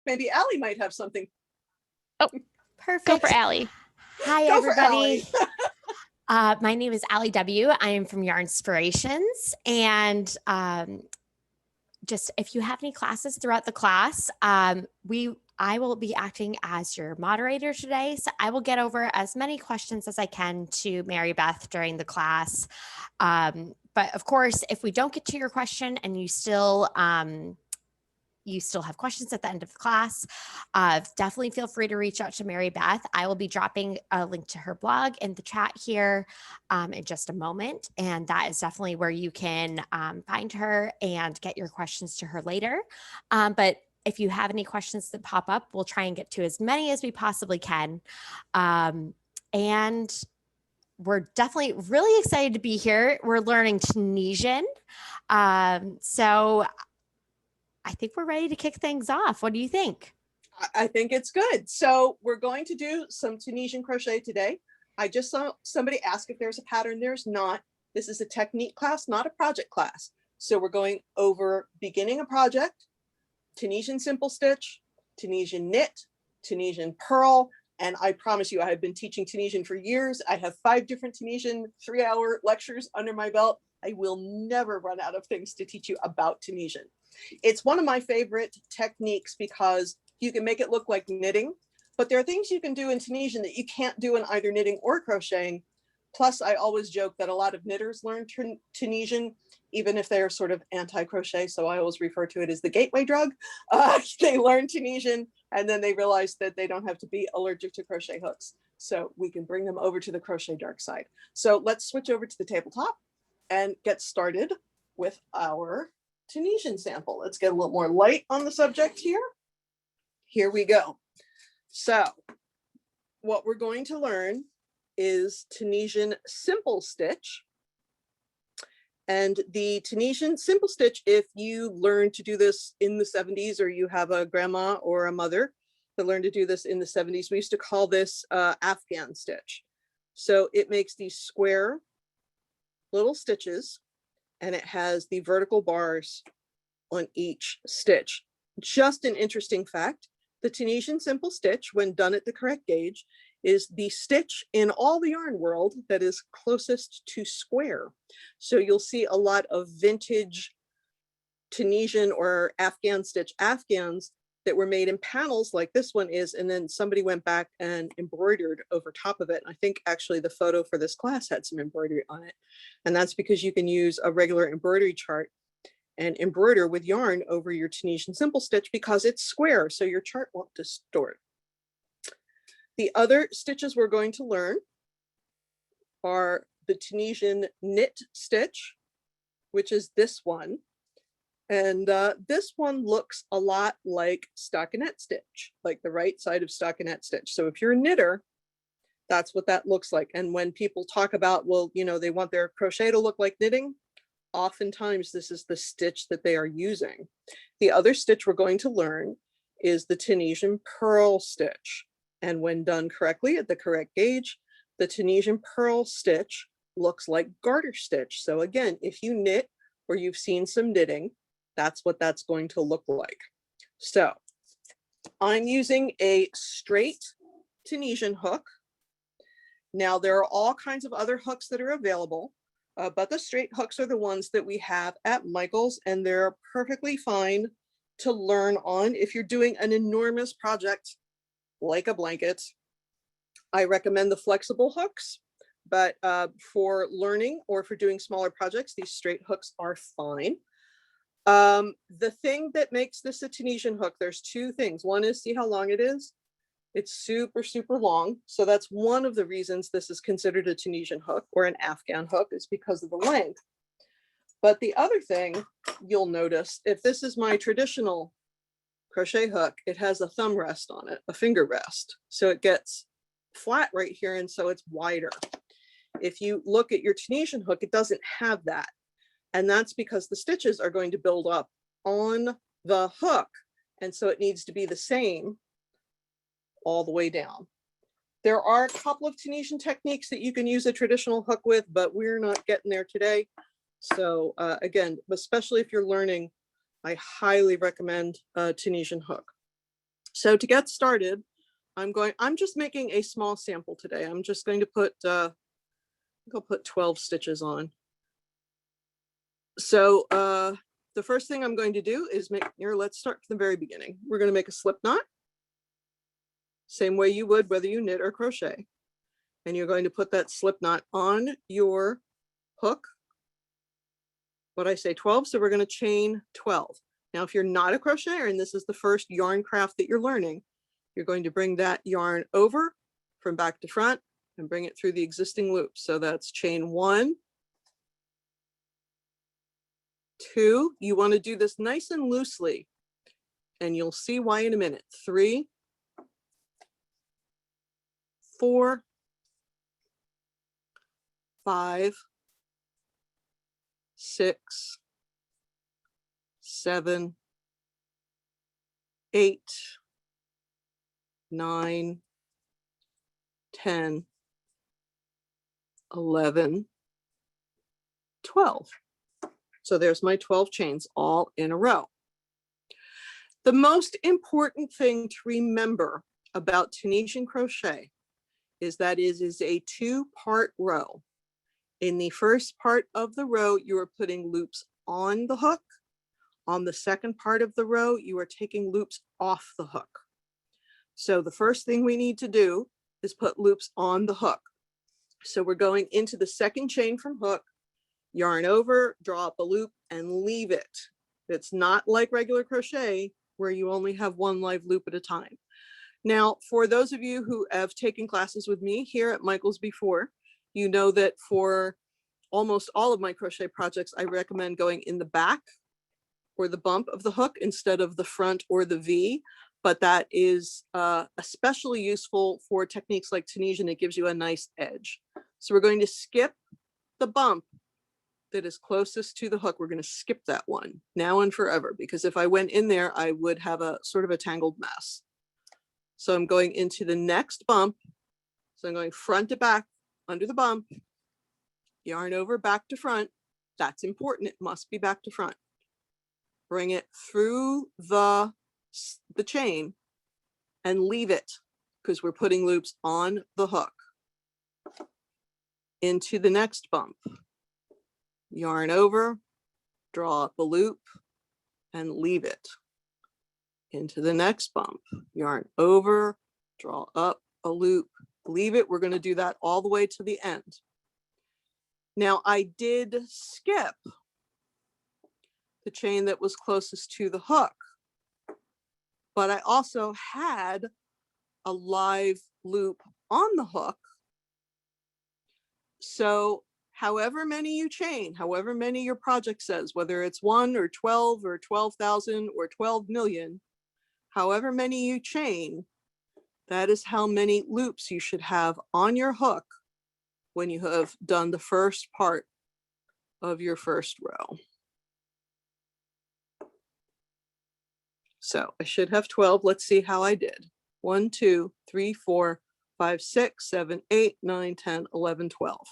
maybe Allie might have something. Oh, Perfect. go for Allie. Hi, Go for everybody. Allie. My name is Allie W. I am from Yarn Inspirations. And just if you have any classes throughout the class, I will be acting as your moderator today. So I will get over as many questions as I can to Mary Beth during the class. But of course, if we don't get to your question and you still have questions at the end of the class, definitely feel free to reach out to Mary Beth. I will be dropping a link to her blog in the chat here in just a moment. And that is definitely where you can find her and get your questions to her later. But if you have any questions that pop up, we'll try and get to as many as we possibly can. And we're definitely really excited to be here. We're learning Tunisian. So I think we're ready to kick things off. What do you think? I think it's good. So we're going to do some Tunisian crochet today. I just saw somebody ask if there's a pattern. There's not. This is a technique class, not a project class. So we're going over beginning a project, Tunisian simple stitch, Tunisian knit, Tunisian purl. And I promise you, I have been teaching Tunisian for years. I have 5 different Tunisian 3-hour lectures under my belt. I will never run out of things to teach you about Tunisian. It's one of my favorite techniques because you can make it look like knitting, but there are things you can do in Tunisian that you can't do in either knitting or crocheting. Plus, I always joke that a lot of knitters learn Tunisian, even if they're sort of anti-crochet. So I always refer to it as the gateway drug. They learn Tunisian and then they realize that they don't have to be allergic to crochet hooks. So we can bring them over to the crochet dark side. So let's switch over to the tabletop and get started with our Tunisian sample. Let's get a little more light on the subject here. Here we go. So what we're going to learn is Tunisian simple stitch. And the Tunisian simple stitch, if you learned to do this in the 70s or you have a grandma or a mother that learned to do this in the 70s, we used to call this Afghan stitch. So it makes these square little stitches and it has the vertical bars on each stitch. Just an interesting fact, the Tunisian simple stitch, when done at the correct gauge, is the stitch in all the yarn world that is closest to square. So you'll see a lot of vintage Tunisian or Afghan stitch Afghans that were made in panels like this one is, and then somebody went back and embroidered over top of it. I think actually the photo for this class had some embroidery on it. And that's because you can use a regular embroidery chart and embroider with yarn over your Tunisian simple stitch because it's square, so your chart won't distort. The other stitches we're going to learn are the Tunisian knit stitch, which is this one. And this one looks a lot like stockinette stitch, like the right side of stockinette stitch. So if you're a knitter, that's what that looks like. And when people talk about, well, you know, they want their crochet to look like knitting, oftentimes this is the stitch that they are using. The other stitch we're going to learn is the Tunisian Pearl stitch. And when done correctly at the correct gauge, the Tunisian Pearl stitch looks like garter stitch. So again, if you knit or you've seen some knitting, that's what that's going to look like. So I'm using a straight Tunisian hook. Now there are all kinds of other hooks that are available, but the straight hooks are the ones that we have at Michael's, and they're perfectly fine to learn on if you're doing an enormous project like a blanket. I recommend the flexible hooks, but for learning or for doing smaller projects, these straight hooks are fine. The thing that makes this a Tunisian hook, there's 2 things. One is, see how long it is? It's super, super long. So that's one of the reasons this is considered a Tunisian hook or an Afghan hook, is because of the length. But the other thing you'll notice, if this is my traditional crochet hook, it has a thumb rest on it, a finger rest. So it gets flat right here, and so it's wider. If you look at your Tunisian hook, it doesn't have that. And that's because the stitches are going to build up on the hook. And so it needs to be the same all the way down. There are a couple of Tunisian techniques that you can use a traditional hook with, but we're not getting there today. So again, especially if you're learning, I highly recommend a Tunisian hook. So to get started, I'm just making a small sample today. I'm just going to put, I'll put 12 stitches on. So the first thing I'm going to do is let's start from the very beginning. We're going to make a slip knot, same way you would whether you knit or crochet. And you're going to put that slip knot on your hook. What I say 12, so we're going to chain 12. Now, if you're not a crocheter and this is the first yarn craft that you're learning, you're going to bring that yarn over from back to front and bring it through the existing loop. So that's chain 1, 2. You want to do this nice and loosely, and you'll see why in a minute. 3, 4, 5, 6, 7, 8, 9, 10, 11, 12. So there's my 12 chains all in a row. The most important thing to remember about Tunisian crochet is that it is a 2-part row. In the first part of the row, you are putting loops on the hook. On the second part of the row, you are taking loops off the hook. So the first thing we need to do is put loops on the hook. So we're going into the second chain from hook, yarn over, draw up a loop, and leave it. It's not like regular crochet where you only have one live loop at a time. Now, for those of you who have taken classes with me here at Michael's before, you know that for almost all of my crochet projects, I recommend going in the back or the bump of the hook instead of the front or the V, but that is especially useful for techniques like Tunisian. It gives you a nice edge. So we're going to skip the bump that is closest to the hook. We're going to skip that one now and forever, because if I went in there, I would have a sort of a tangled mess. So I'm going into the next bump. So I'm going front to back under the bump, yarn over back to front. That's important. It must be back to front. Bring it through the chain and leave it, because we're putting loops on the hook. Into the next bump, yarn over, draw up a loop, and leave it. Into the next bump, yarn over, draw up a loop, leave it. We're going to do that all the way to the end. Now, I did skip the chain that was closest to the hook, but I also had a live loop on the hook. So however many you chain, however many your project says, whether it's 1 or 12 or 12,000 or 12 million, however many you chain, that is how many loops you should have on your hook when you have done the first part of your first row. So I should have 12. Let's see how I did. 1, 2, 3, 4, 5, 6, 7, 8, 9, 10, 11, 12.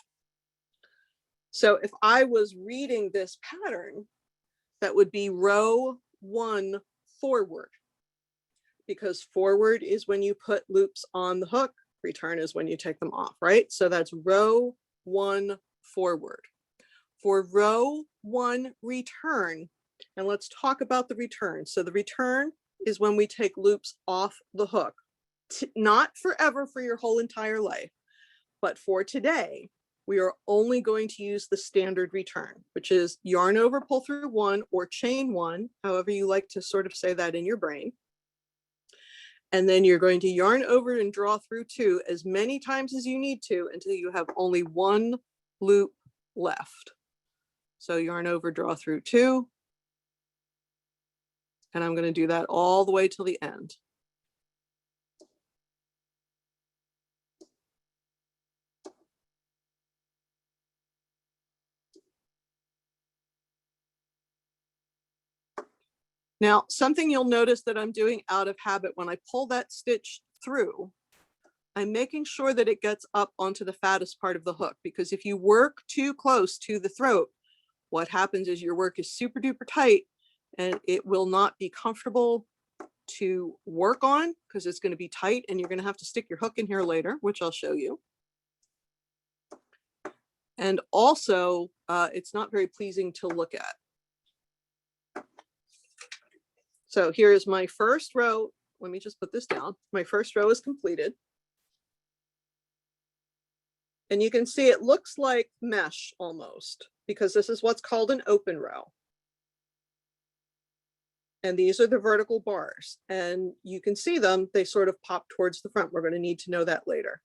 So if I was reading this pattern, that would be row 1 forward, because forward is when you put loops on the hook, return is when you take them off, right? So that's row 1 forward. For row 1 return, and let's talk about the return. So the return is when we take loops off the hook, not forever for your whole entire life, but for today, we are only going to use the standard return, which is yarn over, pull through 1, or chain 1, however you like to sort of say that in your brain. And then you're going to yarn over and draw through 2 as many times as you need to until you have only 1 loop left. So yarn over, draw through 2. And I'm going to do that all the way till the end. Now, something you'll notice that I'm doing out of habit, when I pull that stitch through, I'm making sure that it gets up onto the fattest part of the hook, because if you work too close to the throat, what happens is your work is super duper tight and it will not be comfortable to work on because it's going to be tight and you're going to have to stick your hook in here later, which I'll show you. And also, it's not very pleasing to look at. So here's my first row. Let me just put this down. My first row is completed. And you can see it looks like mesh almost, because this is what's called an open row. And these are the vertical bars. And you can see them, they sort of pop towards the front. We're going to need to know that later.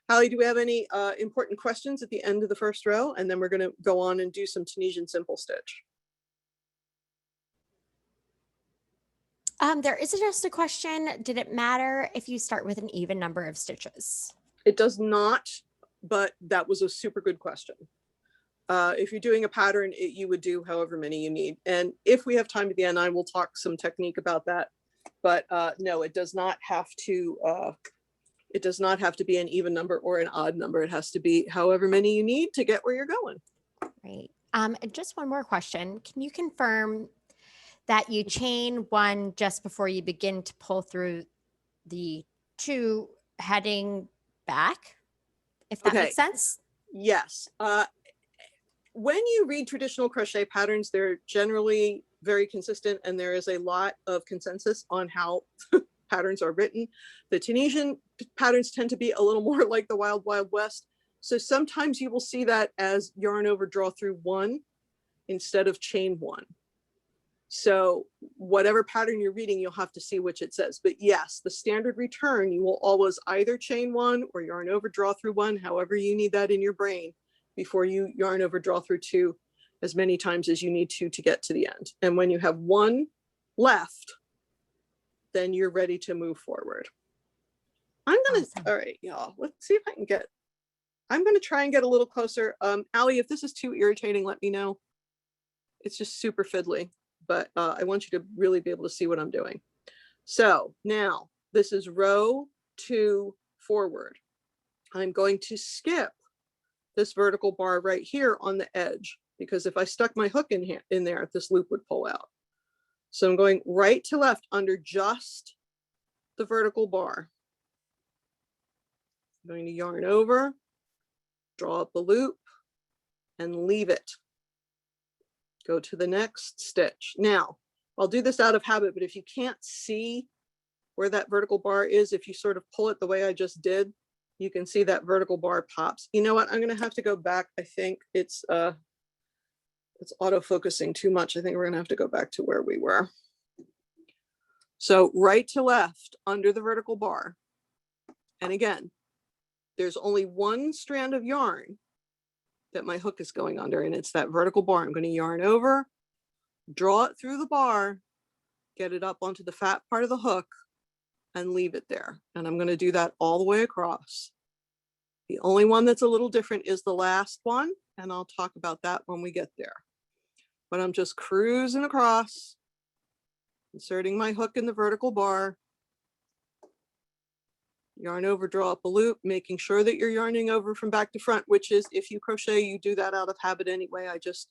Hallie, do we have any important questions at the end of the first row? And then we're going to go on and do some Tunisian simple stitch. There is just a question. Did it matter if you start with an even number of stitches? It does not, but that was a super good question. If you're doing a pattern, you would do however many you need. And if we have time at the end, I will talk some technique about that. But no, it does not have to. It does not have to be an even number or an odd number. It has to be however many you need to get where you're going. Right. Just one more question. Can you confirm that you chain one just before you begin to pull through the two heading back? If that makes sense? Yes. When you read traditional crochet patterns, they're generally very consistent and there is a lot of consensus on how patterns are written. The Tunisian patterns tend to be a little more like the Wild Wild West. So sometimes you will see that as yarn over, draw through one instead of chain one. So whatever pattern you're reading, you'll have to see which it says. But yes, the standard return, you will always either chain one or yarn over, draw through one, however you need that in your brain before you yarn over, draw through two as many times as you need to get to the end. And when you have one left, then you're ready to move forward. Awesome. All right, y'all, let's see if I can get, I'm gonna try and get a little closer. Allie, if this is too irritating, let me know. It's just super fiddly, but I want you to really be able to see what I'm doing. So now this is row 2 forward. I'm going to skip this vertical bar right here on the edge, because if I stuck my hook in there, this loop would pull out. So I'm going right to left under just the vertical bar. I'm going to yarn over, draw up a loop, and leave it. Go to the next stitch. Now, I'll do this out of habit, but if you can't see where that vertical bar is, if you sort of pull it the way I just did, you can see that vertical bar pops. You know what? I'm going to have to go back. I think it's auto-focusing too much. I think we're going to have to go back to where we were. So right to left under the vertical bar. And again, there's only one strand of yarn that my hook is going under, and it's that vertical bar. I'm going to yarn over, draw it through the bar, get it up onto the fat part of the hook, and leave it there. And I'm going to do that all the way across. The only one that's a little different is the last one, and I'll talk about that when we get there. But I'm just cruising across, inserting my hook in the vertical bar, yarn over, draw up a loop, making sure that you're yarning over from back to front, which is, if you crochet, you do that out of habit anyway. I just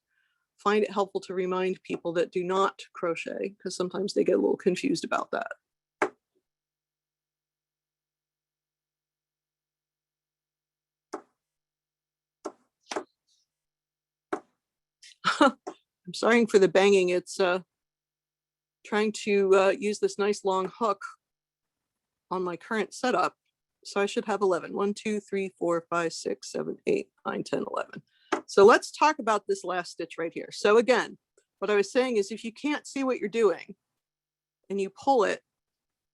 find it helpful to remind people that do not crochet, because sometimes they get a little confused about that. I'm sorry for the banging. It's trying to use this nice long hook on my current setup. So I should have 11. 1, 2, 3, 4, 5, 6, 7, 8, 9, 10, 11. So let's talk about this last stitch right here. So again, what I was saying is, if you can't see what you're doing and you pull it,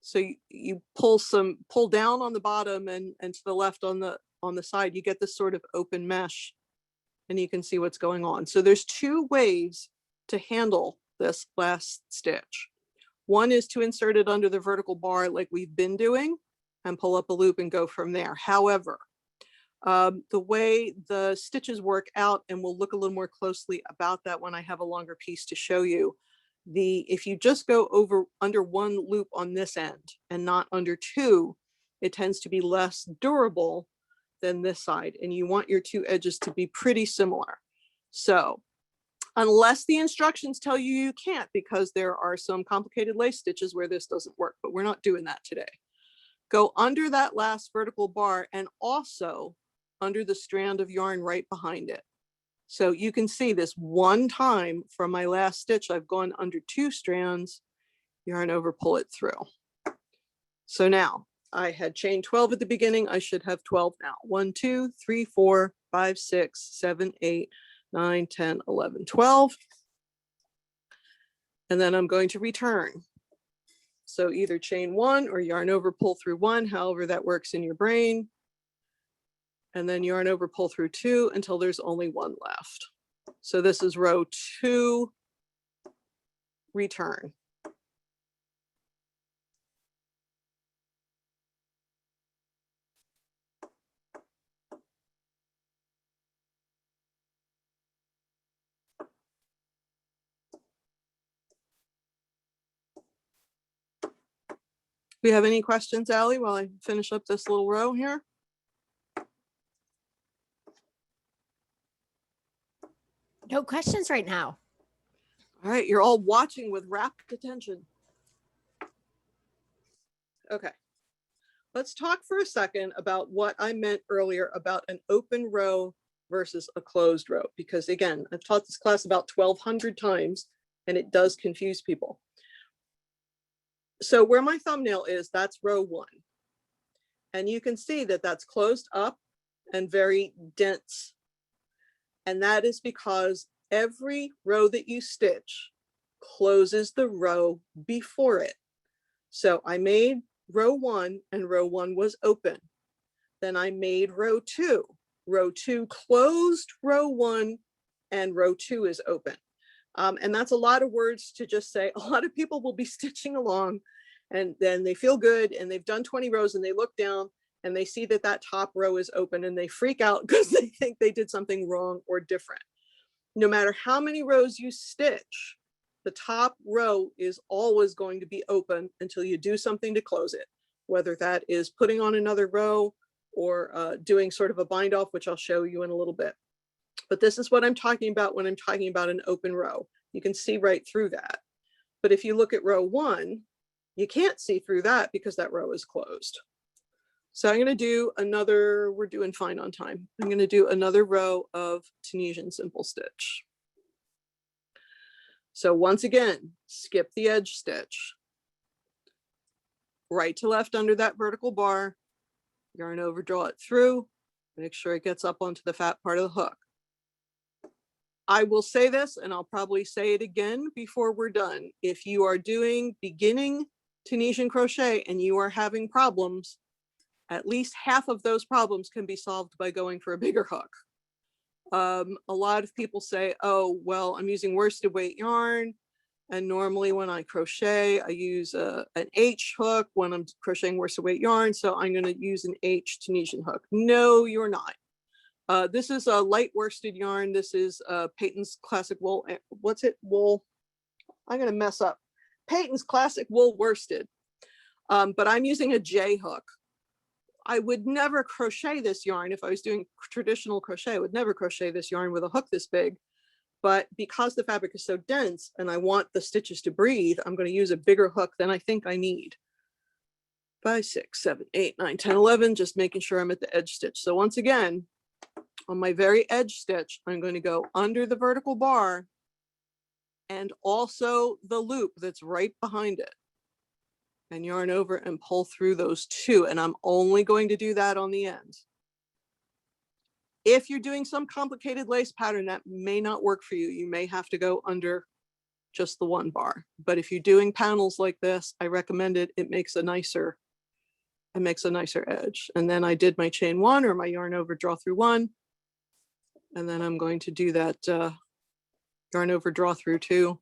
so you pull down on the bottom and to the left on the side, you get this sort of open mesh and you can see what's going on. So there's two ways to handle this last stitch. One is to insert it under the vertical bar like we've been doing and pull up a loop and go from there. However, the way the stitches work out, and we'll look a little more closely about that when I have a longer piece to show you, if you just go over under one loop on this end and not under two, it tends to be less durable than this side, and you want your two edges to be pretty similar. So unless the instructions tell you you can't, because there are some complicated lace stitches where this doesn't work, but we're not doing that today. Go under that last vertical bar and also under the strand of yarn right behind it. So you can see this one time from my last stitch, I've gone under 2 strands, yarn over, pull it through. So now I had chain 12 at the beginning. I should have 12 now. 1, 2, 3, 4, 5, 6, 7, 8, 9, 10, 11, 12. And then I'm going to return. So either chain 1 or yarn over, pull through 1, however that works in your brain. And then yarn over, pull through 2 until there's only 1 left. So this is row 2, return. Do you have any questions, Allie, while I finish up this little row here? No questions right now. All right, you're all watching with rapt attention. Okay, let's talk for a second about what I meant earlier about an open row versus a closed row, because again, I've taught this class about 1,200 times and it does confuse people. So where my thumbnail is, that's row 1. And you can see that that's closed up and very dense. And that is because every row that you stitch closes the row before it. So I made row 1 and row 1 was open. Then I made row 2. Row 2 closed row 1 and row 2 is open. And that's a lot of words to just say. A lot of people will be stitching along and then they feel good and they've done 20 rows and they look down and they see that that top row is open and they freak out because they think they did something wrong or different. No matter how many rows you stitch, the top row is always going to be open until you do something to close it, whether that is putting on another row or doing sort of a bind off, which I'll show you in a little bit. But this is what I'm talking about when I'm talking about an open row. You can see right through that. But if you look at row 1, you can't see through that because that row is closed. So I'm going to do another, we're doing fine on time. I'm going to do another row of Tunisian simple stitch. So once again, skip the edge stitch. Right to left under that vertical bar, yarn over, draw it through, make sure it gets up onto the fat part of the hook. I will say this, and I'll probably say it again before we're done. If you are doing beginning Tunisian crochet and you are having problems, at least half of those problems can be solved by going for a bigger hook. A lot of people say, oh, well, I'm using worsted weight yarn. And normally when I crochet, I use an H hook when I'm crocheting worsted weight yarn. So I'm going to use an H Tunisian hook. No, you're not. This is a light worsted yarn. This is Peyton's Classic Wool. What's it? Wool. I'm going to mess up. Peyton's Classic Wool Worsted. But I'm using a J hook. I would never crochet this yarn if I was doing traditional crochet. I would never crochet this yarn with a hook this big. But because the fabric is so dense and I want the stitches to breathe, I'm going to use a bigger hook than I think I need. 5, 6, 7, 8, 9, 10, 11, just making sure I'm at the edge stitch. So once again, on my very edge stitch, I'm going to go under the vertical bar and also the loop that's right behind it. And yarn over and pull through those 2. And I'm only going to do that on the end. If you're doing some complicated lace pattern, that may not work for you. You may have to go under just the 1 bar. But if you're doing panels like this, I recommend it. It makes a nicer edge. And then I did my chain 1 or my yarn over, draw through 1. And then I'm going to do that yarn over, draw through 2.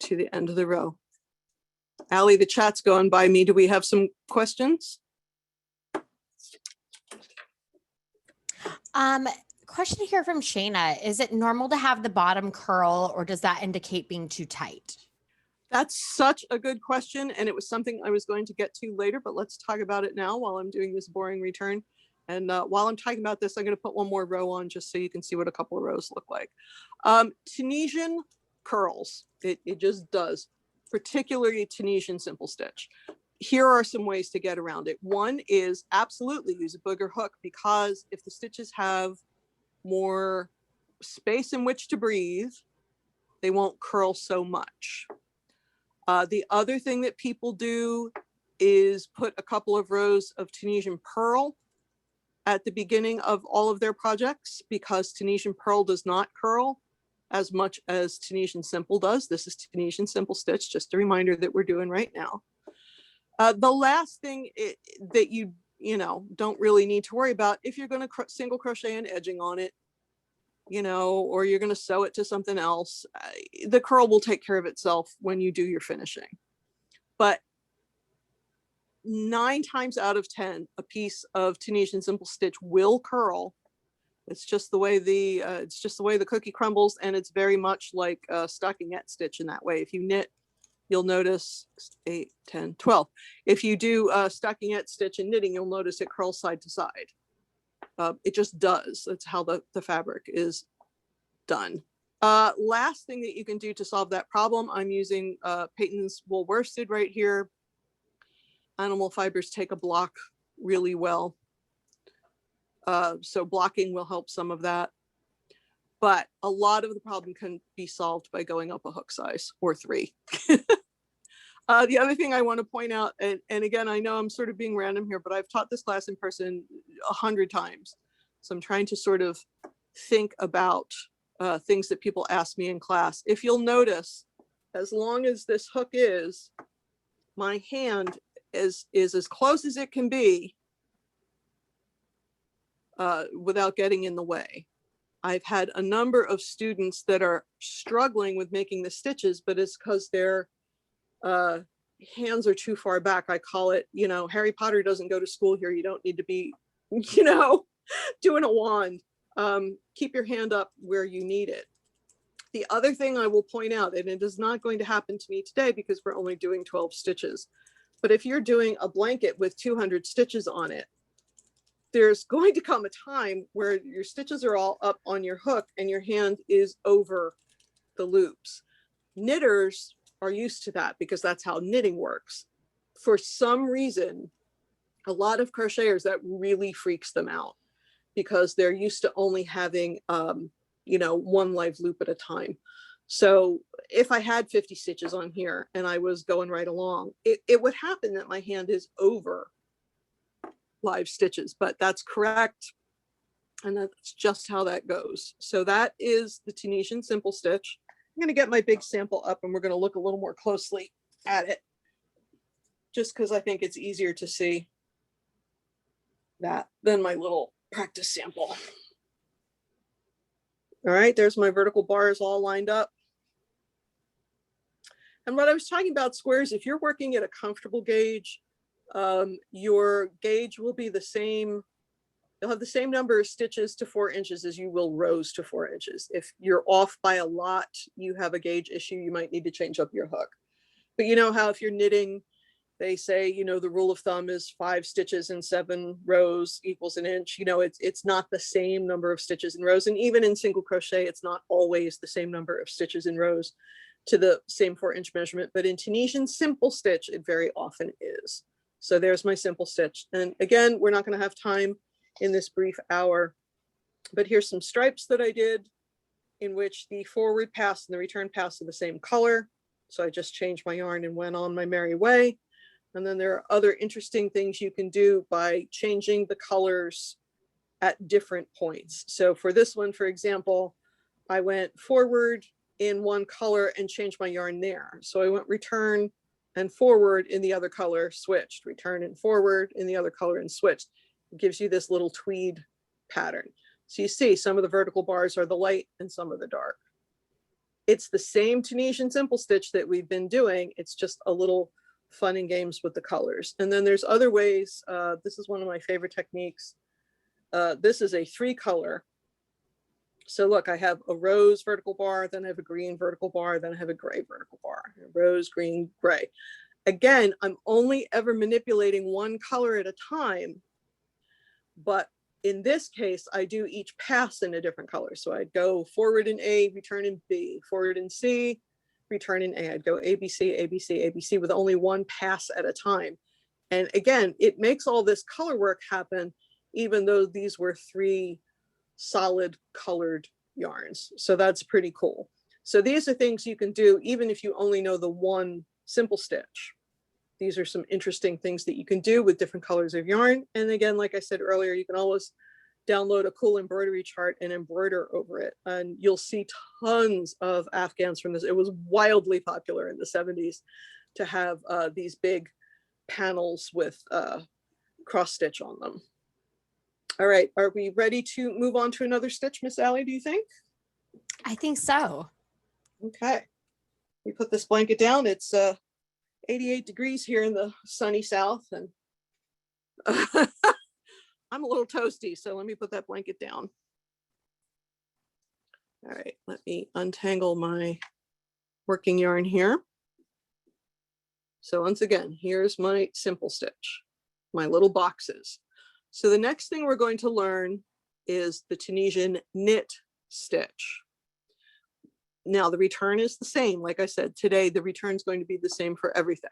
To the end of the row. Allie, the chat's going by me. Do we have some questions? Question here from Shayna. Is it normal to have the bottom curl or does that indicate being too tight? That's such a good question. And it was something I was going to get to later, but let's talk about it now while I'm doing this boring return. And while I'm talking about this, I'm going to put one more row on just so you can see what a couple of rows look like. Tunisian curls, it just does, particularly Tunisian simple stitch. Here are some ways to get around it. One is absolutely use a booger hook, because if the stitches have more space in which to breathe, they won't curl so much. The other thing that people do is put a couple of rows of Tunisian Pearl at the beginning of all of their projects, because Tunisian Pearl does not curl as much as Tunisian Simple does. This is Tunisian Simple Stitch, just a reminder that we're doing right now. The last thing that you don't really need to worry about, if you're going to single crochet and edging on it, or you're going to sew it to something else, the curl will take care of itself when you do your finishing. But 9 times out of 10, a piece of Tunisian Simple Stitch will curl. It's just the way the cookie crumbles, and it's very much like a stockingette stitch in that way. If you knit, you'll notice 8, 10, 12. If you do a stockingette stitch in knitting, you'll notice it curls side to side. It just does. That's how the fabric is done. Last thing that you can do to solve that problem, I'm using Peyton's wool worsted right here. Animal fibers take a block really well. So blocking will help some of that. But a lot of the problem can be solved by going up a hook size or 3. The other thing I want to point out, and again, I know I'm sort of being random here, but I've taught this class in person 100 times. So I'm trying to sort of think about things that people ask me in class. If you'll notice, as long as this hook is, my hand is as close as it can be without getting in the way. I've had a number of students that are struggling with making the stitches, but it's because their hands are too far back. I call it, Harry Potter doesn't go to school here. You don't need to be, doing a wand. Keep your hand up where you need it. The other thing I will point out, and it is not going to happen to me today because we're only doing 12 stitches, but if you're doing a blanket with 200 stitches on it, there's going to come a time where your stitches are all up on your hook and your hand is over the loops. Knitters are used to that because that's how knitting works. For some reason, a lot of crocheters, that really freaks them out because they're used to only having, one live loop at a time. So if I had 50 stitches on here and I was going right along, it would happen that my hand is over live stitches, but that's correct. And that's just how that goes. So that is the Tunisian Simple Stitch. I'm going to get my big sample up and we're going to look a little more closely at it, just because I think it's easier to see that than my little practice sample. All right, there's my vertical bars all lined up. And what I was talking about squares, if you're working at a comfortable gauge, your gauge will be the same. You'll have the same number of stitches to 4 inches as you will rows to 4 inches. If you're off by a lot, you have a gauge issue, you might need to change up your hook. But you know how if you're knitting, they say, the rule of thumb is 5 stitches in 7 rows equals an inch. It's not the same number of stitches in rows. And even in single crochet, it's not always the same number of stitches in rows to the same 4-inch measurement. But in Tunisian Simple Stitch, it very often is. So there's my simple stitch. And again, we're not going to have time in this brief hour, but here's some stripes that I did in which the forward pass and the return pass are the same color. So I just changed my yarn and went on my merry way. And then there are other interesting things you can do by changing the colors at different points. So for this one, for example, I went forward in one color and changed my yarn there. So I went return and forward in the other color, switched, return and forward in the other color and switched. It gives you this little tweed pattern. So you see some of the vertical bars are the light and some of the dark. It's the same Tunisian Simple Stitch that we've been doing. It's just a little fun and games with the colors. And then there's other ways. This is one of my favorite techniques. This is a 3-color. So look, I have a rose vertical bar, then I have a green vertical bar, then I have a gray vertical bar, rose, green, gray. Again, I'm only ever manipulating one color at a time, but in this case, I do each pass in a different color. So I'd go forward in A, return in B, forward in C, return in A. I'd go A, B, C, A, B, C, A, B, C with only one pass at a time. And again, it makes all this color work happen, even though these were 3 solid colored yarns. So that's pretty cool. So these are things you can do even if you only know the one simple stitch. These are some interesting things that you can do with different colors of yarn. And again, like I said earlier, you can always download a cool embroidery chart and embroider over it. And you'll see tons of Afghans from this. It was wildly popular in the 70s to have these big panels with cross stitch on them. All right, are we ready to move on to another stitch, Miss Allie, do you think? I think so. Okay, we put this blanket down. It's 88 degrees here in the sunny south, and I'm a little toasty, so let me put that blanket down. All right, let me untangle my working yarn here. So once again, here's my simple stitch, my little boxes. So the next thing we're going to learn is the Tunisian knit stitch. Now the return is the same. Like I said, today the return is going to be the same for everything.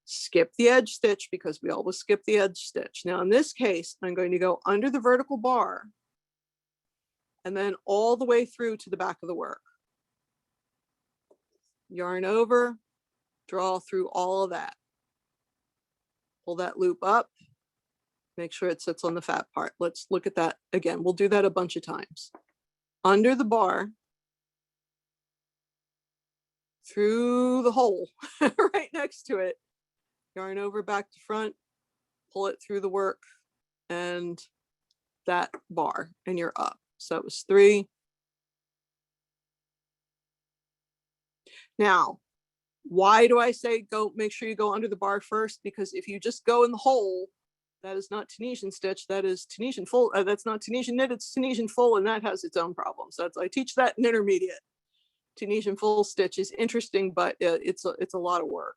Skip the edge stitch because we always skip the edge stitch. Now in this case, I'm going to go under the vertical bar and then all the way through to the back of the work. Yarn over, draw through all of that. Pull that loop up, make sure it sits on the fat part. Let's look at that again. We'll do that a bunch of times. Under the bar, through the hole right next to it, yarn over back to front, pull it through the work and that bar, and you're up. So it was 3. Now, why do I say go, make sure you go under the bar first? Because if you just go in the hole, that is not Tunisian stitch, that is Tunisian full, that's not Tunisian knit, it's Tunisian full, and that has its own problems. That's, I teach that in intermediate. Tunisian full stitch is interesting, but it's a lot of work.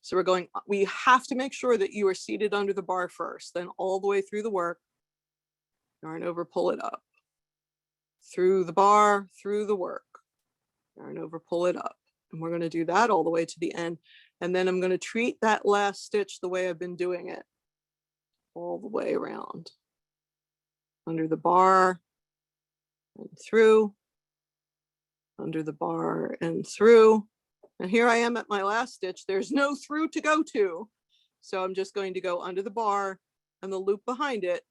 So we're going, we have to make sure that you are seated under the bar first, then all the way through the work, yarn over, pull it up. Through the bar, through the work, yarn over, pull it up. And we're going to do that all the way to the end. And then I'm going to treat that last stitch the way I've been doing it, all the way around. Under the bar and through, under the bar and through. And here I am at my last stitch. There's no through to go to. So I'm just going to go under the bar and the loop behind it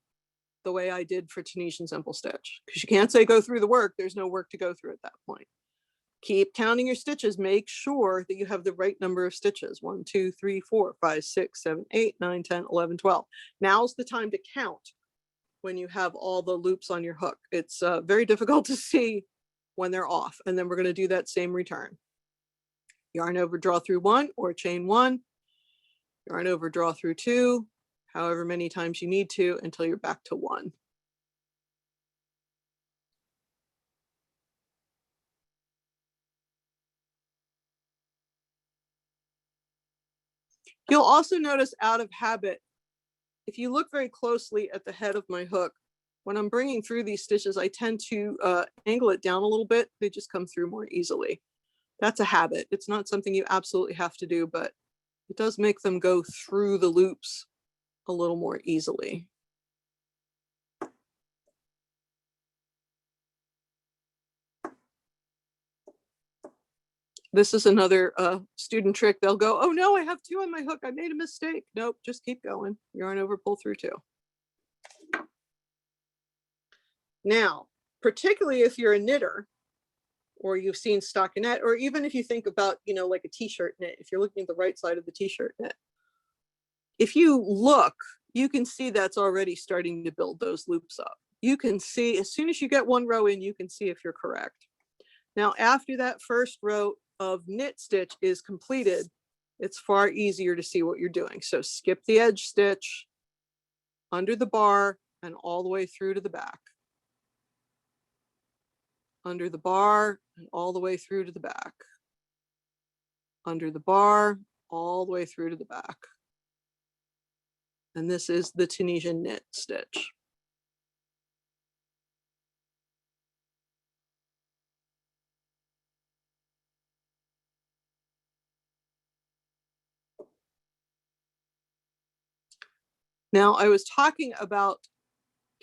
the way I did for Tunisian simple stitch. Because you can't say go through the work. There's no work to go through at that point. Keep counting your stitches. Make sure that you have the right number of stitches. 1, 2, 3, 4, 5, 6, 7, 8, 9, 10, 11, 12. Now's the time to count when you have all the loops on your hook. It's very difficult to see when they're off. And then we're going to do that same return. Yarn over, draw through 1 or chain 1. Yarn over, draw through 2, however many times you need to until you're back to 1. You'll also notice out of habit, if you look very closely at the head of my hook, when I'm bringing through these stitches, I tend to angle it down a little bit. They just come through more easily. That's a habit. It's not something you absolutely have to do, but it does make them go through the loops a little more easily. This is another student trick. They'll go, oh no, I have 2 on my hook. I made a mistake. Nope, just keep going. Yarn over, pull through 2. Now, particularly if you're a knitter or you've seen stockinette, or even if you think about, you know, like a t-shirt knit, if you're looking at the right side of the t-shirt knit, if you look, you can see that's already starting to build those loops up. You can see as soon as you get 1 row in, you can see if you're correct. Now, after that first row of knit stitch is completed, it's far easier to see what you're doing. So skip the edge stitch under the bar and all the way through to the back. Under the bar and all the way through to the back. Under the bar, all the way through to the back. And this is the Tunisian knit stitch. Now, I was talking about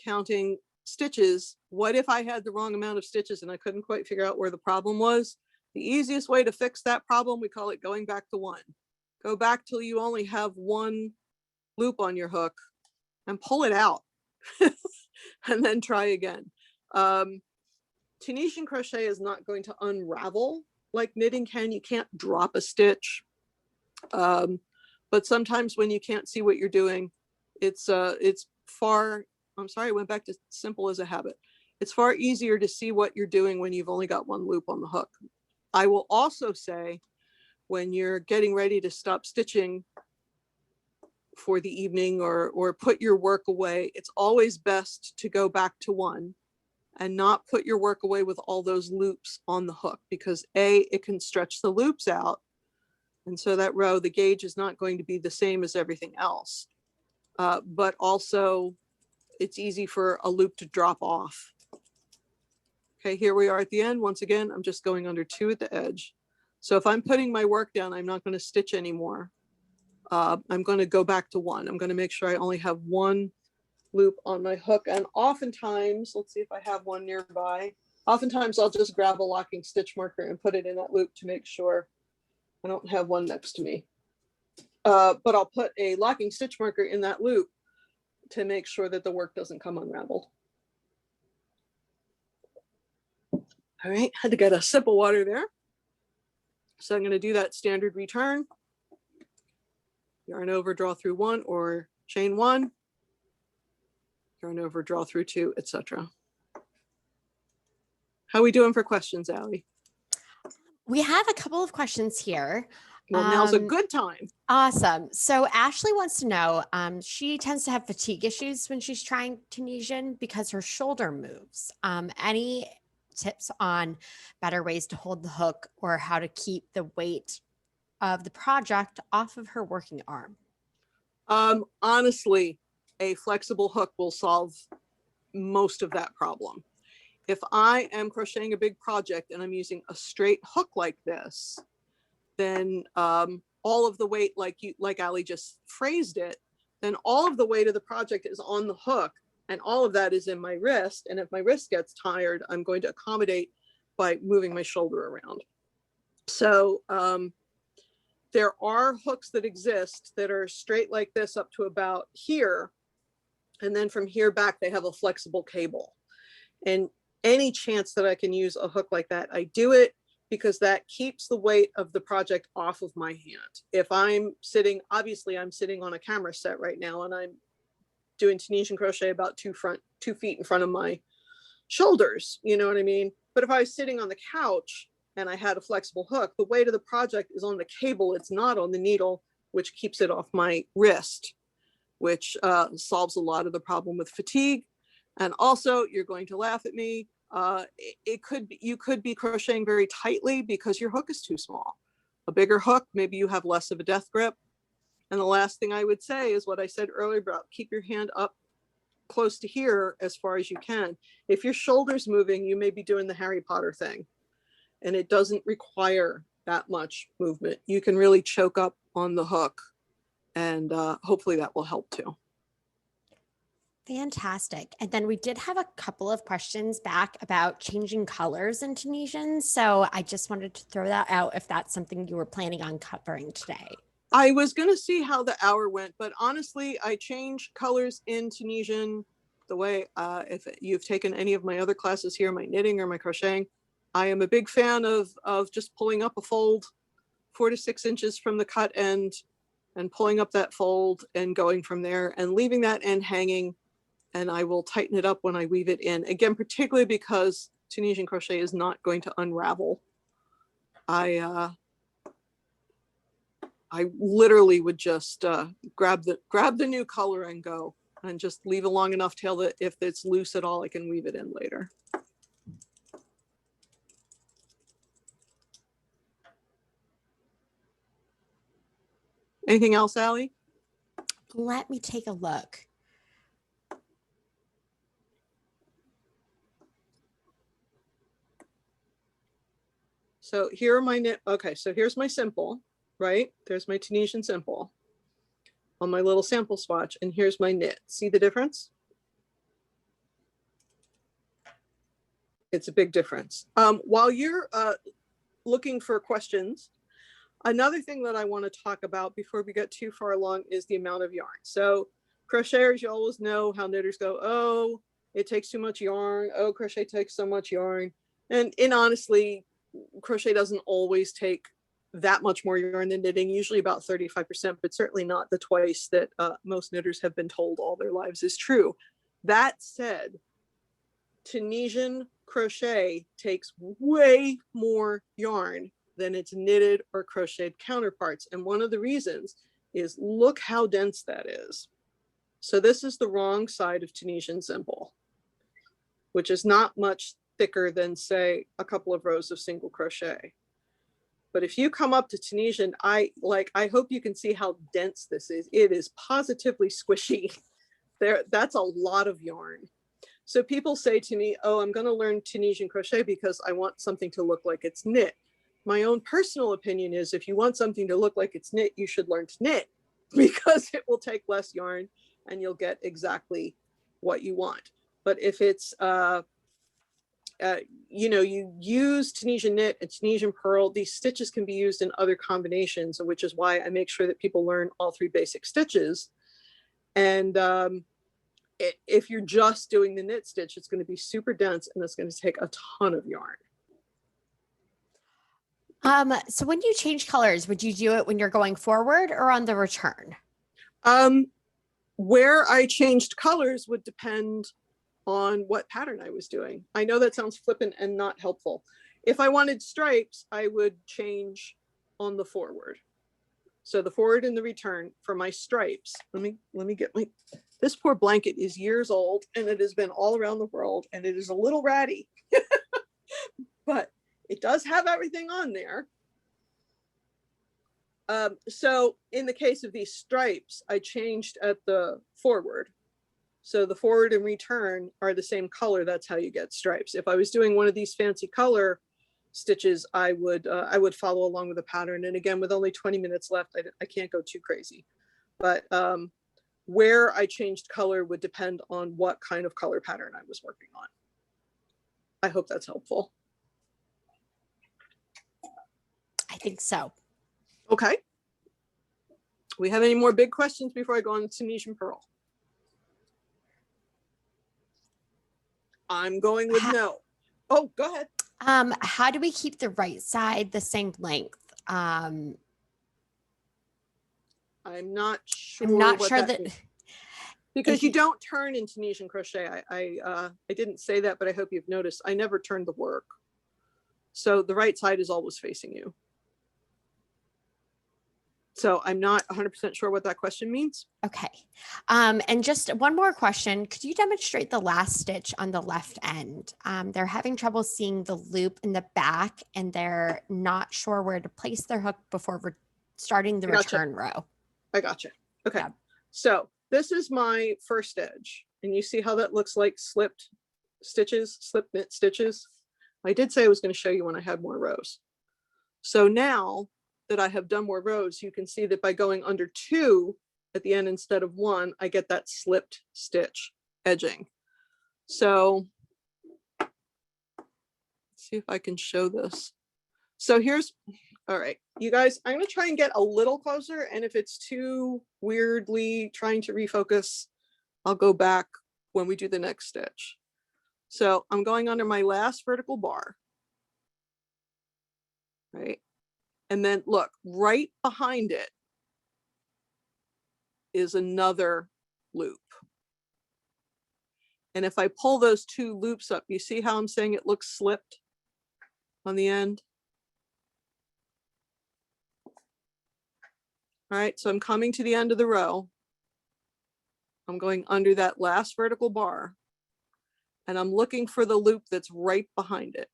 counting stitches. What if I had the wrong amount of stitches and I couldn't quite figure out where the problem was? The easiest way to fix that problem, we call it going back to one. Go back till you only have one loop on your hook and pull it out and then try again. Tunisian crochet is not going to unravel like knitting can. You can't drop a stitch. But sometimes when you can't see what you're doing, it's far, I'm sorry, I went back to simple as a habit. It's far easier to see what you're doing when you've only got one loop on the hook. I will also say, when you're getting ready to stop stitching for the evening or put your work away, it's always best to go back to one and not put your work away with all those loops on the hook, because it can stretch the loops out. And so that row, the gauge is not going to be the same as everything else. But also it's easy for a loop to drop off. Okay, here we are at the end. Once again, I'm just going under 2 at the edge. So if I'm putting my work down, I'm not going to stitch anymore. I'm going to go back to 1. I'm going to make sure I only have 1 loop on my hook. And oftentimes, let's see if I have one nearby. Oftentimes I'll just grab a locking stitch marker and put it in that loop to make sure I don't have one next to me. But I'll put a locking stitch marker in that loop to make sure that the work doesn't come unraveled. All right, had to get a sip of water there. So I'm going to do that standard return. Yarn over, draw through 1 or chain 1. Yarn over, draw through 2, etc. How are we doing for questions, Allie? We have a couple of questions here. Well, now's a good time. Awesome. So Ashley wants to know, she tends to have fatigue issues when she's trying Tunisian because her shoulder moves. Any tips on better ways to hold the hook or how to keep the weight of the project off of her working arm? Honestly, a flexible hook will solve most of that problem. If I am crocheting a big project and I'm using a straight hook like this, then all of the weight, like Ali just phrased it, then all of the weight of the project is on the hook, and all of that is in my wrist. And if my wrist gets tired, I'm going to accommodate by moving my shoulder around. So there are hooks that exist that are straight like this up to about here. And then from here back, they have a flexible cable. And any chance that I can use a hook like that, I do it, because that keeps the weight of the project off of my hand. If I'm sitting, obviously I'm sitting on a camera set right now and I'm doing Tunisian crochet about 2 feet in front of my shoulders, you know what I mean? But if I was sitting on the couch and I had a flexible hook, the weight of the project is on the cable, it's not on the needle, which keeps it off my wrist, which solves a lot of the problem with fatigue. And also, you're going to laugh at me, you could be crocheting very tightly because your hook is too small. A bigger hook, maybe you have less of a death grip. And the last thing I would say is what I said earlier about keep your hand up close to here as far as you can. If your shoulder's moving, you may be doing the Harry Potter thing, and it doesn't require that much movement. You can really choke up on the hook, and hopefully that will help too. Fantastic. And then we did have a couple of questions back about changing colors in Tunisian. So I just wanted to throw that out if that's something you were planning on covering today. I was going to see how the hour went, but honestly, I change colors in Tunisian the way, if you've taken any of my other classes here, my knitting or my crocheting, I am a big fan of just pulling up a fold 4 to 6 inches from the cut end and pulling up that fold and going from there and leaving that end hanging. And I will tighten it up when I weave it in. Again, particularly because Tunisian crochet is not going to unravel. I literally would just grab the new color and go, and just leave a long enough tail that if it's loose at all, I can weave it in later. Anything else, Allie? Let me take a look. So here are my knit. Okay, so here's my simple, right? There's my Tunisian simple on my little sample swatch, and here's my knit. See the difference? It's a big difference. While you're looking for questions, another thing that I want to talk about before we get too far along is the amount of yarn. So crocheters, you always know how knitters go, oh, it takes too much yarn. Oh, crochet takes so much yarn. And honestly, crochet doesn't always take that much more yarn than knitting, usually about 35%, but certainly not the twice that most knitters have been told all their lives is true. That said, Tunisian crochet takes way more yarn than its knitted or crocheted counterparts. And one of the reasons is look how dense that is. So this is the wrong side of Tunisian simple, which is not much thicker than, say, a couple of rows of single crochet. But if you come up to Tunisian, I hope you can see how dense this is. It is positively squishy. That's a lot of yarn. So people say to me, oh, I'm going to learn Tunisian crochet because I want something to look like it's knit. My own personal opinion is if you want something to look like it's knit, you should learn to knit because it will take less yarn and you'll get exactly what you want. But if it's, you know, you use Tunisian knit and Tunisian pearl, these stitches can be used in other combinations, which is why I make sure that people learn all 3 basic stitches. And if you're just doing the knit stitch, it's going to be super dense and it's going to take a ton of yarn. So when you change colors, would you do it when you're going forward or on the return? Where I changed colors would depend on what pattern I was doing. I know that sounds flippant and not helpful. If I wanted stripes, I would change on the forward. So the forward and the return for my stripes. Let me get my, this poor blanket is years old and it has been all around the world and it is a little ratty, but it does have everything on there. So in the case of these stripes, I changed at the forward. So the forward and return are the same color. That's how you get stripes. If I was doing one of these fancy color stitches, I would follow along with the pattern. And again, with only 20 minutes left, I can't go too crazy. But where I changed color would depend on what kind of color pattern I was working on. I hope that's helpful. I think so. Okay. We have any more big questions before I go on to Tunisian Pearl? I'm going with no. Oh, go ahead. How do we keep the right side the same length? I'm not sure. I'm not sure that because you don't turn in Tunisian crochet. I didn't say that, but I hope you've noticed I never turned the work. So the right side is always facing you. So I'm not 100% sure what that question means. Okay. And just one more question. Could you demonstrate the last stitch on the left end? They're having trouble seeing the loop in the back and they're not sure where to place their hook before starting the return row. I gotcha. Okay. Yeah. So this is my first edge and you see how that looks like slipped stitches, slip knit stitches. I did say I was going to show you when I had more rows. So now that I have done more rows, you can see that by going under 2 at the end instead of 1, I get that slipped stitch edging. So let's see if I can show this. So here's, all right, you guys, I'm going to try and get a little closer. And if it's too weirdly trying to refocus, I'll go back when we do the next stitch. So I'm going under my last vertical bar, right? And then look, right behind it is another loop. And if I pull those 2 loops up, you see how I'm saying it looks slipped on the end? All right, so I'm coming to the end of the row. I'm going under that last vertical bar and I'm looking for the loop that's right behind it.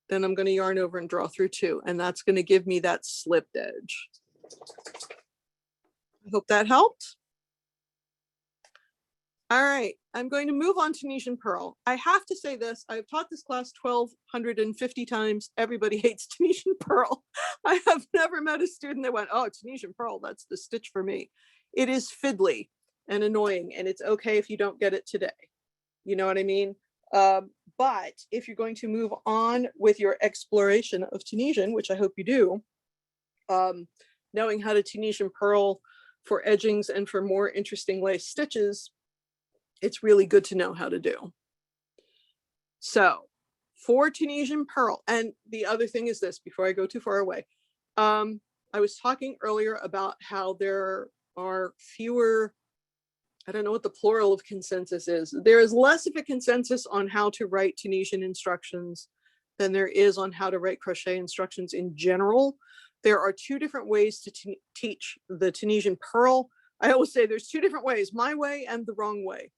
Then I'm going to yarn over and draw through 2, and that's going to give me that slipped edge. I hope that helped. All right, I'm going to move on to Tunisian Pearl. I have to say this, I've taught this class 1,250 times. Everybody hates Tunisian Pearl. I have never met a student that went, oh, Tunisian Pearl, that's the stitch for me. It is fiddly and annoying, and it's okay if you don't get it today. You know what I mean? But if you're going to move on with your exploration of Tunisian, which I hope you do, knowing how to Tunisian Pearl for edgings and for more interesting lace stitches, it's really good to know how to do. So for Tunisian Pearl, and the other thing is this, before I go too far away, I was talking earlier about how there are fewer, I don't know what the plural of consensus is. There is less of a consensus on how to write Tunisian instructions than there is on how to write crochet instructions in general. There are two different ways to teach the Tunisian Pearl. I always say there's two different ways, my way and the wrong way.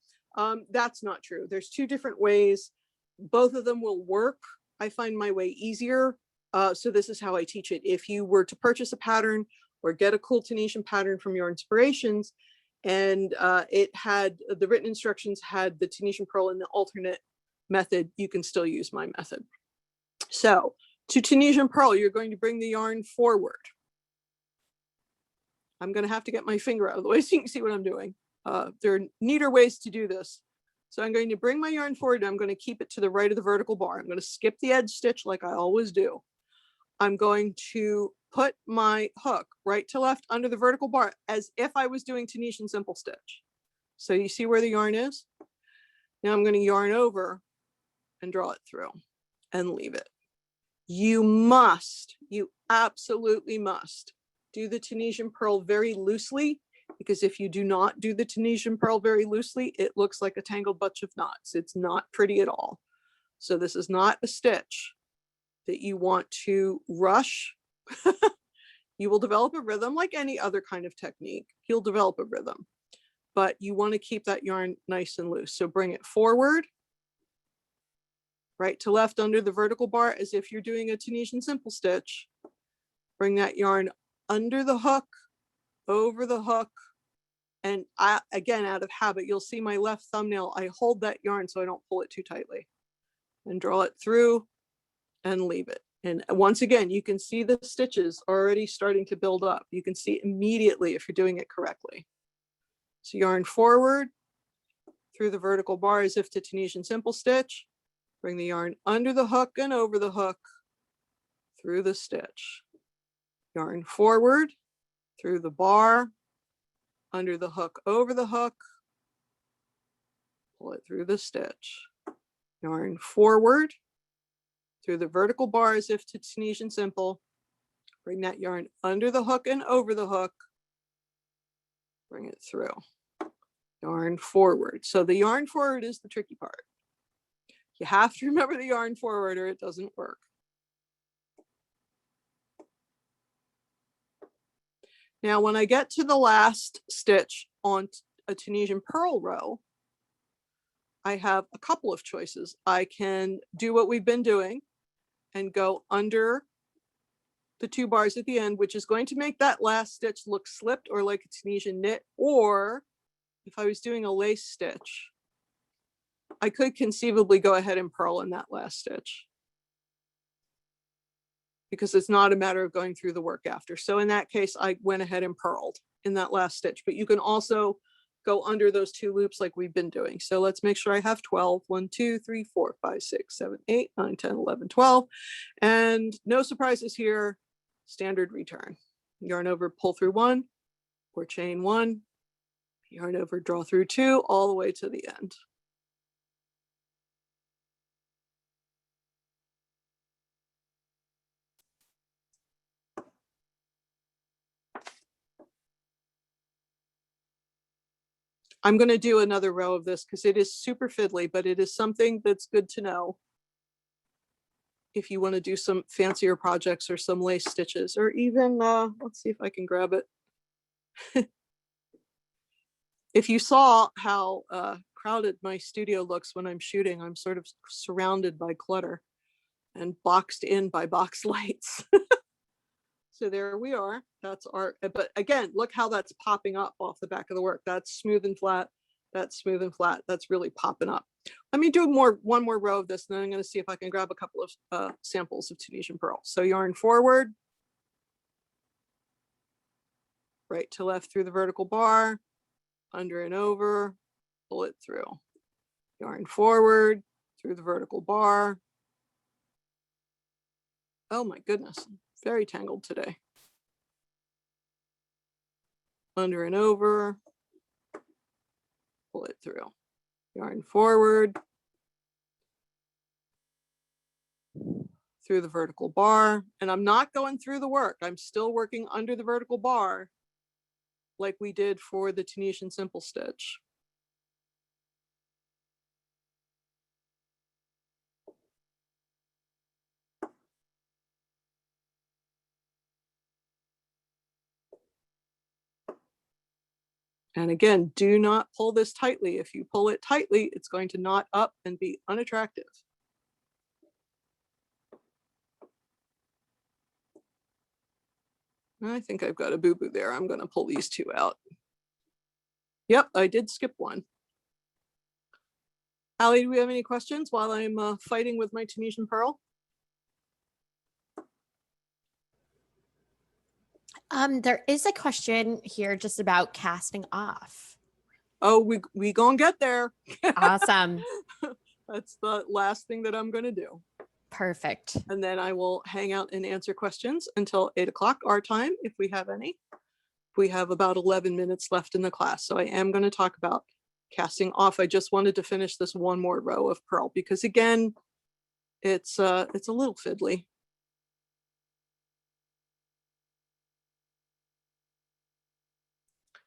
That's not true. There's two different ways. Both of them will work. I find my way easier. So this is how I teach it. If you were to purchase a pattern or get a cool Tunisian pattern from Yarn Inspirations, and it had the written instructions had the Tunisian Pearl in the alternate method, you can still use my method. So to Tunisian Pearl, you're going to bring the yarn forward. I'm going to have to get my finger out of the way so you can see what I'm doing. There are neater ways to do this. So I'm going to bring my yarn forward and I'm going to keep it to the right of the vertical bar. I'm going to skip the edge stitch like I always do. I'm going to put my hook right to left under the vertical bar as if I was doing Tunisian simple stitch. So you see where the yarn is? Now I'm going to yarn over and draw it through and leave it. You must, you absolutely must do the Tunisian Pearl very loosely, because if you do not do the Tunisian Pearl very loosely, it looks like a tangled bunch of knots. It's not pretty at all. So this is not a stitch that you want to rush. You will develop a rhythm like any other kind of technique. You'll develop a rhythm, but you want to keep that yarn nice and loose. So bring it forward, right to left under the vertical bar as if you're doing a Tunisian simple stitch. Bring that yarn under the hook, over the hook, and again, out of habit, you'll see my left thumbnail, I hold that yarn so I don't pull it too tightly, and draw it through and leave it. And once again, you can see the stitches already starting to build up. You can see immediately if you're doing it correctly. So yarn forward through the vertical bar as if to Tunisian simple stitch. Bring the yarn under the hook and over the hook through the stitch. Yarn forward through the bar, under the hook, over the hook, pull it through the stitch. Yarn forward through the vertical bar as if to Tunisian simple. Bring that yarn under the hook and over the hook. Bring it through. Yarn forward. So the yarn forward is the tricky part. You have to remember the yarn forward or it doesn't work. Now, when I get to the last stitch on a Tunisian Pearl row, I have a couple of choices. I can do what we've been doing and go under the two bars at the end, which is going to make that last stitch look slipped or like a Tunisian knit. Or if I was doing a lace stitch, I could conceivably go ahead and purl in that last stitch, because it's not a matter of going through the work after. So in that case, I went ahead and purled in that last stitch, but you can also go under those two loops like we've been doing. So let's make sure I have 12. 1, 2, 3, 4, 5, 6, 7, 8, 9, 10, 11, 12. And no surprises here, standard return. Yarn over, pull through 1, or chain 1, yarn over, draw through 2, all the way to the end. I'm going to do another row of this because it is super fiddly, but it is something that's good to know if you want to do some fancier projects or some lace stitches, or even, let's see if I can grab it. If you saw how crowded my studio looks when I'm shooting, I'm sort of surrounded by clutter and boxed in by box lights. So there we are. That's our, but again, look how that's popping up off the back of the work. That's smooth and flat. That's smooth and flat. That's really popping up. Let me do one more row of this, and then I'm going to see if I can grab a couple of samples of Tunisian Pearl. So yarn forward, right to left through the vertical bar, under and over, pull it through. Yarn forward through the vertical bar. Oh my goodness, very tangled today. Under and over, pull it through. Yarn forward through the vertical bar, and I'm not going through the work. I'm still working under the vertical bar like we did for the Tunisian simple stitch. And again, do not pull this tightly. If you pull it tightly, it's going to knot up and be unattractive. I think I've got a boo-boo there. I'm going to pull these two out. Yep, I did skip one. Allie, do we have any questions while I'm fighting with my Tunisian Pearl? There is a question here just about casting off. Oh, we gonna get there. Awesome. That's the last thing that I'm gonna do. Perfect. And then I will hang out and answer questions until 8 o'clock our time, if we have any. We have about 11 minutes left in the class, so I am going to talk about casting off. I just wanted to finish this one more row of purl because again, it's a little fiddly.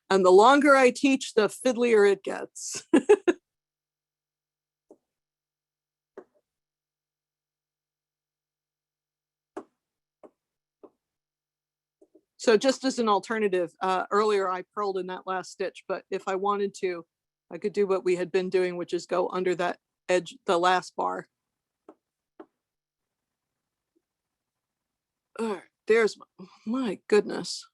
And the longer I teach, the fiddlier it gets. So just as an alternative, earlier I purled in that last stitch, but if I wanted to, I could do what we had been doing, which is go under that edge, the last bar. All right, there's my goodness.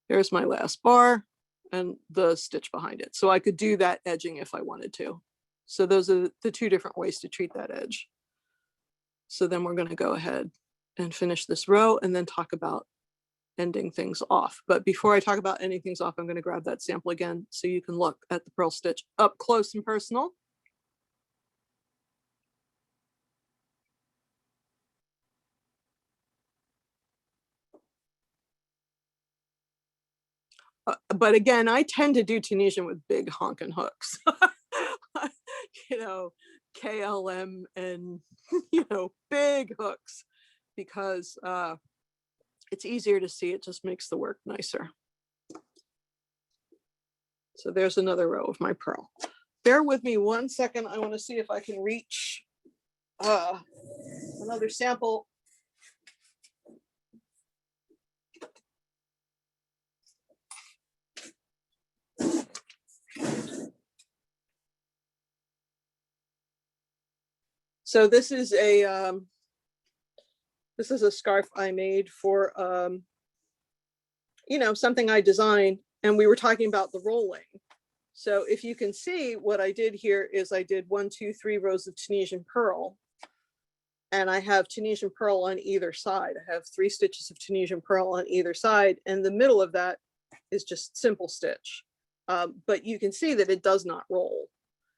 There's my last bar and the stitch behind it. So I could do that edging if I wanted to. So those are the two different ways to treat that edge. So then we're going to go ahead and finish this row and then talk about ending things off. But before I talk about ending things off, I'm going to grab that sample again so you can look at the purl stitch up close and personal. But again, I tend to do Tunisian with big honking hooks. You know, KLM and, you know, big hooks because it's easier to see. It just makes the work nicer. So there's another row of my purl. Bear with me 1 second. I want to see if I can reach another sample. So this is a scarf I made for you know, something I designed, and we were talking about the rolling. So if you can see, what I did here is I did 1, 2, 3 rows of Tunisian Pearl, and I have Tunisian Pearl on either side. I have 3 stitches of Tunisian Pearl on either side, and the middle of that is just simple stitch. But you can see that it does not roll.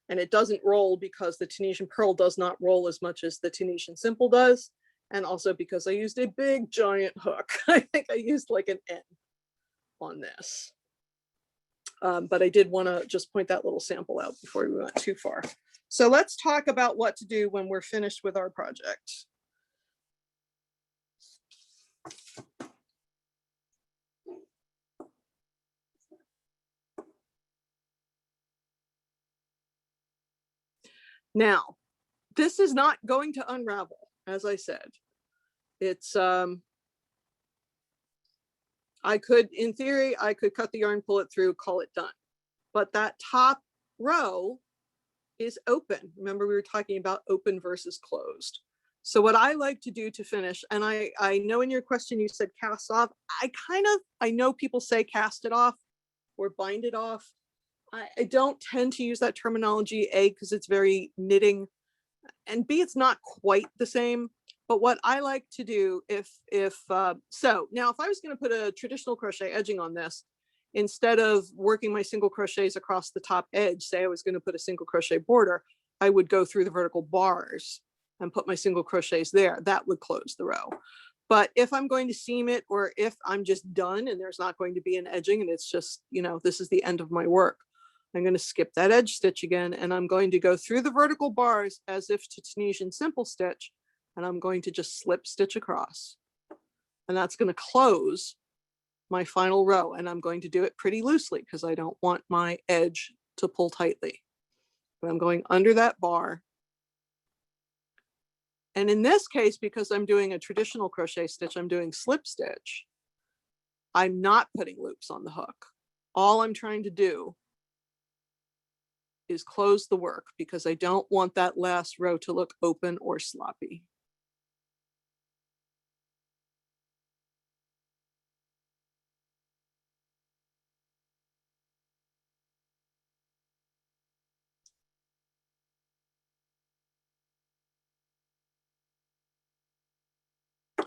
And it doesn't roll because the Tunisian Pearl does not roll as much as the Tunisian Simple does. And also because I used a big giant hook. I think I used like an N on this. But I did want to just point that little sample out before we went too far. So let's talk about what to do when we're finished with our project. Now, this is not going to unravel, as I said. It's, I could, in theory, I could cut the yarn, pull it through, call it done. But that top row is open. Remember, we were talking about open versus closed. So what I like to do to finish, and I know in your question you said cast off. I know people say cast it off or bind it off. I don't tend to use that terminology, A, because it's very knitting, and B, it's not quite the same. But what I like to do so now if I was going to put a traditional crochet edging on this, instead of working my single crochets across the top edge, say I was going to put a single crochet border, I would go through the vertical bars and put my single crochets there. That would close the row. But if I'm going to seam it, or if I'm just done and there's not going to be an edging and it's just, this is the end of my work, I'm going to skip that edge stitch again, and I'm going to go through the vertical bars as if to Tunisian simple stitch, and I'm going to just slip stitch across. And that's going to close my final row, and I'm going to do it pretty loosely because I don't want my edge to pull tightly. But I'm going under that bar. And in this case, because I'm doing a traditional crochet stitch, I'm doing slip stitch. I'm not putting loops on the hook. All I'm trying to do is close the work because I don't want that last row to look open or sloppy.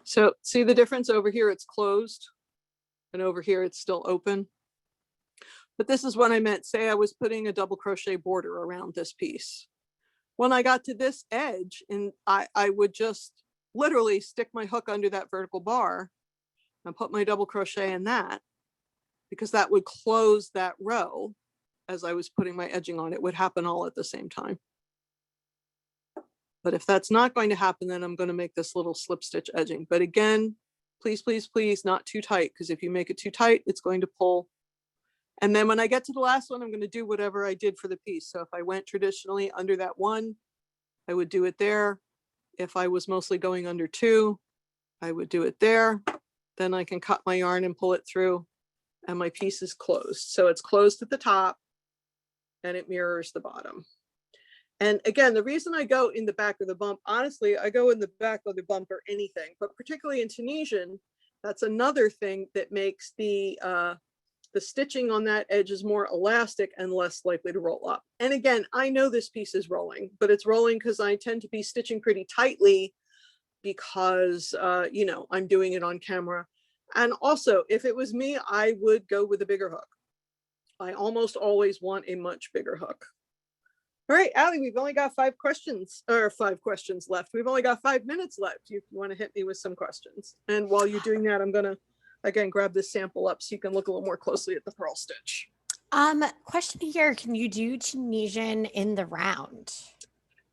So see the difference? Over here it's closed and over here it's still open. But this is what I meant. Say I was putting a double crochet border around this piece. When I got to this edge, and I would just literally stick my hook under that vertical bar and put my double crochet in that, because that would close that row as I was putting my edging on. It would happen all at the same time. But if that's not going to happen, then I'm going to make this little slip stitch edging. But again, please, please, please, not too tight, because if you make it too tight, it's going to pull. And then when I get to the last one, I'm going to do whatever I did for the piece. So if I went traditionally under that one, I would do it there. If I was mostly going under two, I would do it there. Then I can cut my yarn and pull it through, and my piece is closed. So it's closed at the top and it mirrors the bottom. And again, the reason I go in the back of the bump, honestly, I go in the back of the bump or anything, but particularly in Tunisian, that's another thing that makes the stitching on that edge is more elastic and less likely to roll up. And again, I know this piece is rolling, but it's rolling because I tend to be stitching pretty tightly because, I'm doing it on camera. And also, if it was me, I would go with a bigger hook. I almost always want a much bigger hook. All right, Allie, we've only got 5 questions left. We've only got 5 minutes left. You want to hit me with some questions. And while you're doing that, I'm going to, again, grab this sample up so you can look a little more closely at the purl stitch. Question here, can you do Tunisian in the round?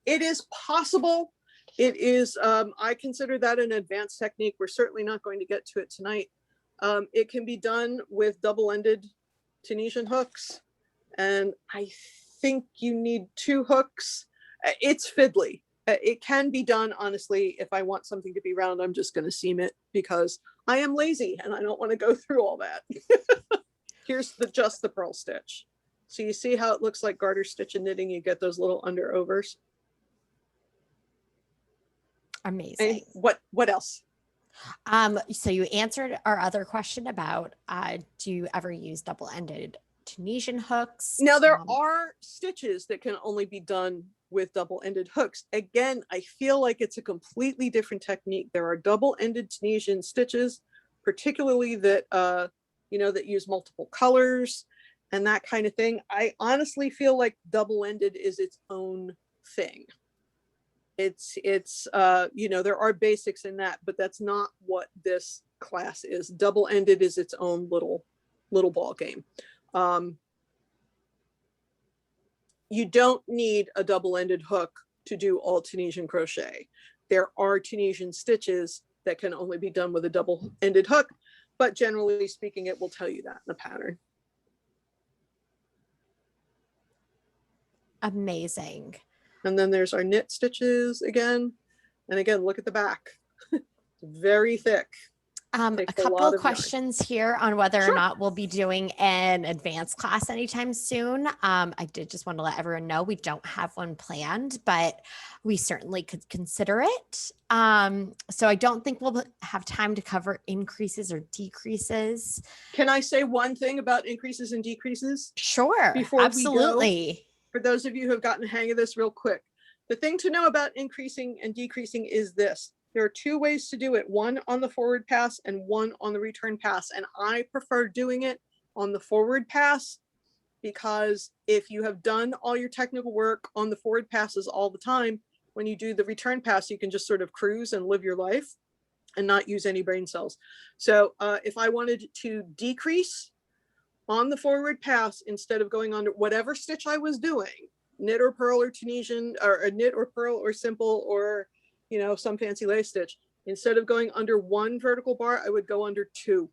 It is possible. It is, I consider that an advanced technique. We're certainly not going to get to it tonight. It can be done with double-ended Tunisian hooks. And I think you need 2 hooks. It's fiddly. It can be done, honestly. If I want something to be round, I'm just going to seam it because I am lazy and I don't want to go through all that. Here's just the purl stitch. So you see how it looks like garter stitch and knitting. You get those little under overs. Amazing. And what else? So you answered our other question about do you ever use double-ended Tunisian hooks? Now there are stitches that can only be done with double-ended hooks. Again, I feel like it's a completely different technique. There are double-ended Tunisian stitches, particularly that that use multiple colors and that kind of thing. I honestly feel like double-ended is its own thing. It's there are basics in that, but that's not what this class is. Double-ended is its own little ball game. You don't need a double-ended hook to do all Tunisian crochet. There are Tunisian stitches that can only be done with a double-ended hook, but generally speaking, it will tell you that in the pattern. Amazing. And then there's our knit stitches again. And again, look at the back. Very thick. A Takes a couple lot of of yarn. questions here on whether or Sure. not we'll be doing an advanced class anytime soon. I did just want to let everyone know we don't have one planned, but we certainly could consider it. So I don't think we'll have time to cover increases or decreases. Can I say one thing about increases and decreases? Sure, Before absolutely. we go, for those of you who have gotten the hang of this real quick, the thing to know about increasing and decreasing is this. There are two ways to do it, one on the forward pass and one on the return pass. And I prefer doing it on the forward pass because if you have done all your technical work on the forward passes all the time, when you do the return pass, you can just sort of cruise and live your life and not use any brain cells. So if I wanted to decrease on the forward pass, instead of going under whatever stitch I was doing, knit or purl or Tunisian, or a knit or purl or simple, or some fancy lace stitch, instead of going under one vertical bar, I would go under two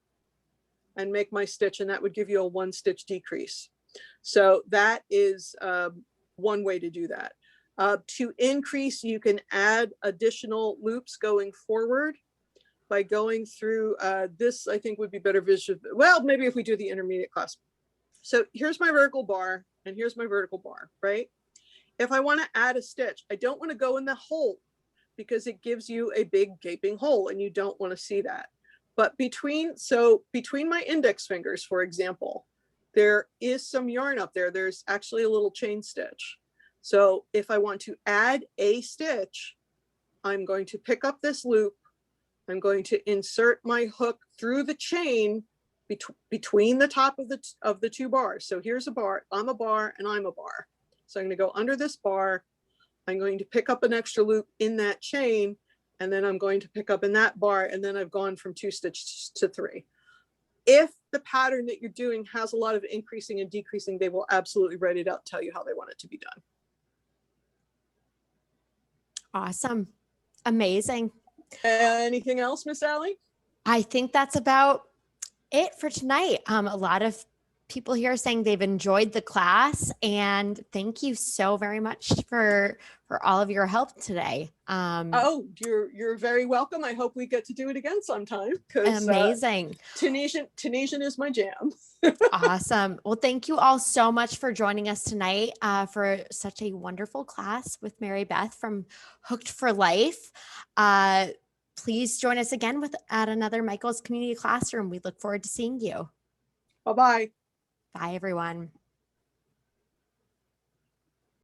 and make my stitch, and that would give you a 1 stitch decrease. So that is one way to do that. To increase, you can add additional loops going forward by going through this. I think would be better visual. Well, maybe if we do the intermediate class. So here's my vertical bar and here's my vertical bar, right? If I want to add a stitch, I don't want to go in the hole because it gives you a big gaping hole and you don't want to see that. But between my index fingers, for example, there is some yarn up there. There's actually a little chain stitch. So if I want to add a stitch, I'm going to pick up this loop. I'm going to insert my hook through the chain between the top of the two bars. So here's a bar, I'm a bar, and I'm a bar. So I'm going to go under this bar. I'm going to pick up an extra loop in that chain, and then I'm going to pick up in that bar, and then I've gone from 2 stitches to 3. If the pattern that you're doing has a lot of increasing and decreasing, they will absolutely write it out and tell you how they want it to be done. Awesome. Amazing. Anything else, Miss Allie? I think that's about it for tonight. A lot of people here are saying they've enjoyed the class, and thank you so very much for all of your help today. Oh, you're very welcome. I hope we get to do it again sometime. Amazing. Tunisian is my jam. Awesome. Well, thank you all so much for joining us tonight for such a wonderful class with Mary Beth from Hooked for Life. Please join us again at another Michael's Community Classroom. We look forward to seeing you. Bye-bye. Bye, everyone.